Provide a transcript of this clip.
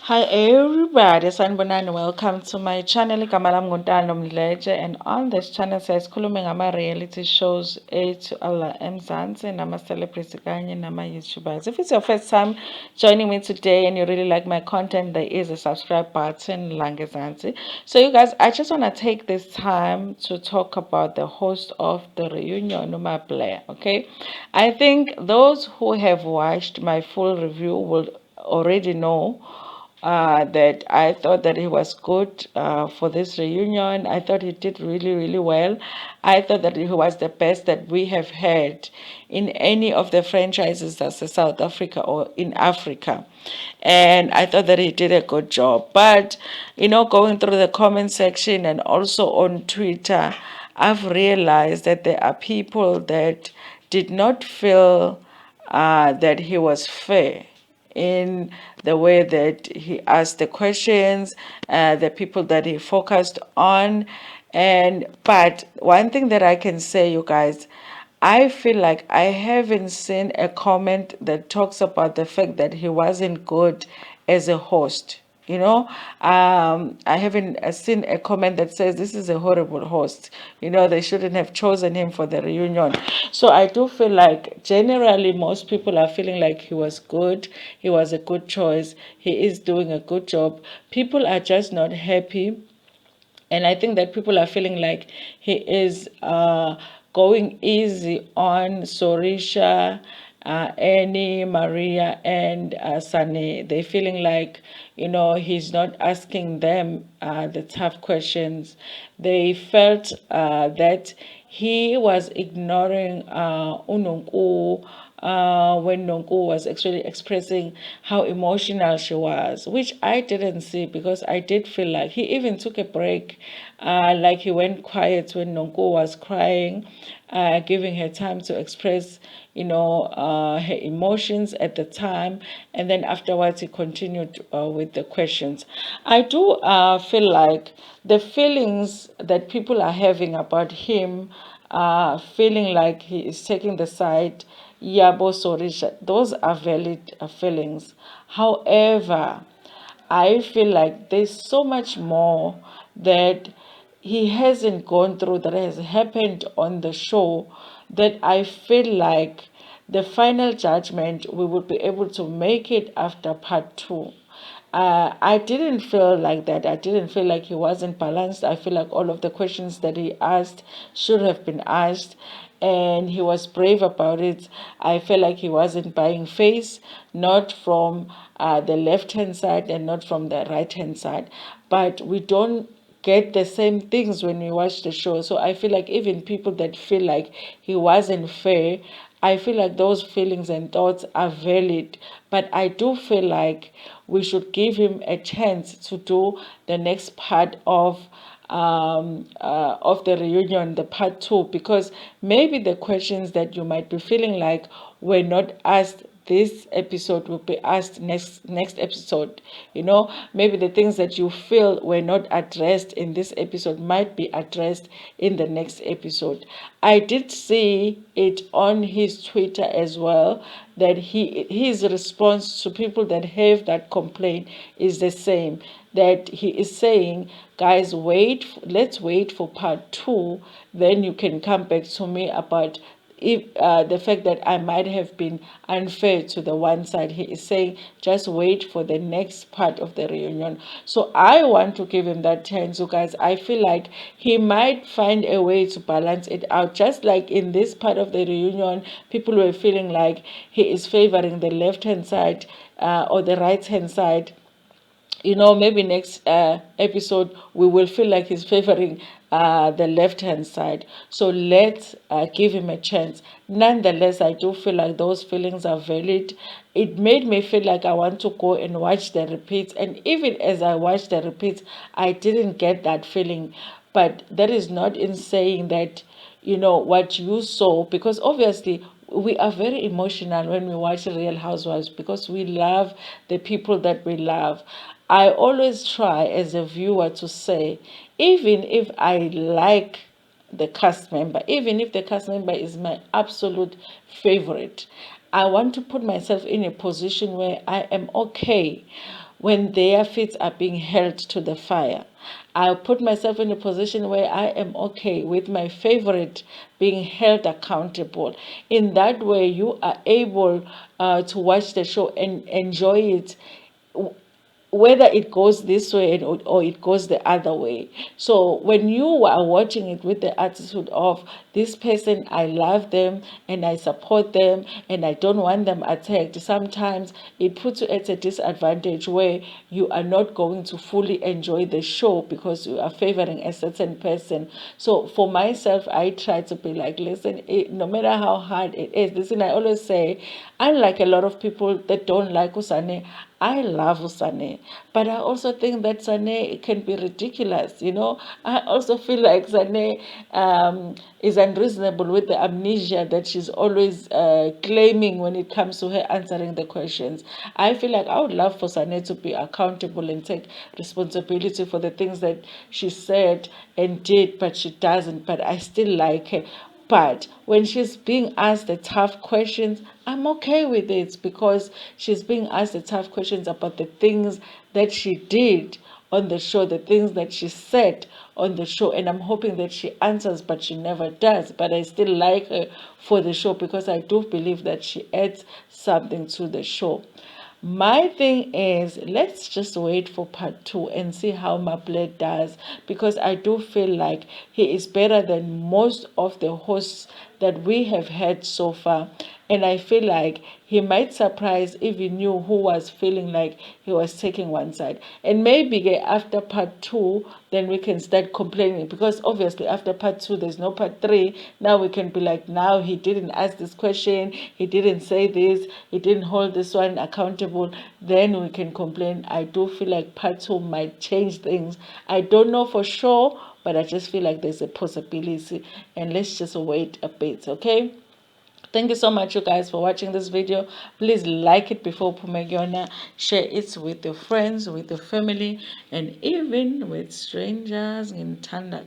Hi everybody, sanibonani. Welcome to my channel. Igama lami Ntando Mdletshe, and on this channel sikhuluma ngama-reality shows ethu ala eMzansi nama-celebrity kanye nama-YouTubers. If it's your first time joining me today and you really like my content, there is a subscribe button la ngezansi. So you guys, I just want to take this time to talk about the host of the reunion, Mdletshe. Okay, I think those who have watched my full review will already know that I thought that he was good for this reunion. I thought he did really, really well. I thought that he was the best that we have had in any of the franchises as a South Africa or in Africa. And I thought that he did a good job. But, going through the comment section and also on Twitter, I've realized that there are people that did not feel that he was fair in the way that he asked the questions, the people that he focused on. But one thing that I can say, you guys, I feel like I haven't seen a comment that talks about the fact that he wasn't good as a host. I haven't seen a comment that says this is a horrible host. They shouldn't have chosen him for the reunion. So I do feel like generally most people are feeling like he was good. He was a good choice. He is doing a good job. People are just not happy, and I think that people are feeling like he is going easy on Sorisha, Annie, Maria, and Sane. They're feeling like, he's not asking them the tough questions. They felt that he was ignoring Unonku when Nonku was actually expressing how emotional she was, which I didn't see because I did feel like he even took a break, like he went quiet when Nonku was crying, giving her time to express, her emotions at the time, and then afterwards he continued with the questions. I do feel like the feelings that people are having about him, feeling like he is taking the side, Yabo Sorisha, those are valid feelings. However, I feel like there's so much more that he hasn't gone through that has happened on the show that I feel like the final judgment we would be able to make it after part two. I didn't feel like that. I didn't feel like he wasn't balanced. I feel like all of the questions that he asked should have been asked, and he was brave about it. I felt like he wasn't buying face, not from the left hand side and not from the right hand side. But we don't get the same things when we watch the show. So I feel like even people that feel like he wasn't fair, I feel like those feelings and thoughts are valid. But I do feel like we should give him a chance to do the next part of the reunion, the part two, because maybe the questions that you might be feeling like were not asked this episode will be asked next episode. Maybe the things that you feel were not addressed in this episode might be addressed in the next episode. I did see it on his Twitter as well that his response to people that have that complaint is the same, that he is saying, guys, let's wait for part two, then you can come back to me about if the fact that I might have been unfair to the one side. He is saying just wait for the next part of the reunion. So I want to give him that chance. So guys, I feel like he might find a way to balance it out. Just like in this part of the reunion, people were feeling like he is favoring the left hand side or the right hand side. Maybe next episode we will feel like he's favoring the left hand side. So let's give him a chance. Nonetheless, I do feel like those feelings are valid. It made me feel like I want to go and watch the repeats, and even as I watched the repeats, I didn't get that feeling. But that is not in saying that what you saw, because obviously we are very emotional when we watch Real Housewives because we love the people that we love. I always try as a viewer to say, even if I like the cast member, even if the cast member is my absolute favorite, I want to put myself in a position where I am okay when their feet are being held to the fire. I'll put myself in a position where I am okay with my favorite being held accountable. In that way, you are able to watch the show and enjoy it, whether it goes this way or it goes the other way. So when you are watching it with the attitude of, this person, I love them and I support them and I don't want them attacked, sometimes it puts you at a disadvantage where you are not going to fully enjoy the show because you are favoring a certain person. So for myself, I try to be like, listen, no matter how hard it is, listen, I always say, unlike a lot of people that don't like Usane, I love Usane, but I also think that Sane can be ridiculous. I also feel like Sane is unreasonable with the amnesia that she's always claiming when it comes to her answering the questions. I feel like I would love for Sane to be accountable and take responsibility for the things that she said and did, but she doesn't. But I still like her. But when she's being asked the tough questions, I'm okay with it because she's being asked the tough questions about the things that she did on the show, the things that she said on the show. And I'm hoping that she answers, but she never does. But I still like her for the show because I do believe that she adds something to the show. My thing is, let's just wait for part 2 and see how Mdletshe does, because I do feel like he is better than most of the hosts that we have had so far. And I feel like he might surprise even you who was feeling like he was taking one side. And maybe after part 2, then we can start complaining, because obviously after part 2, there's no part 3. Now we can be like, now he didn't ask this question, he didn't say this, he didn't hold this one accountable. Then we can complain. I do feel like part 2 might change things. I don't know for sure, but I just feel like there's a possibility. And let's just wait a bit, okay? Thank you so much, you guys, for watching this video. Please like it before Pumegiona. Share it with your friends, with your family, and even with strangers in Ntando.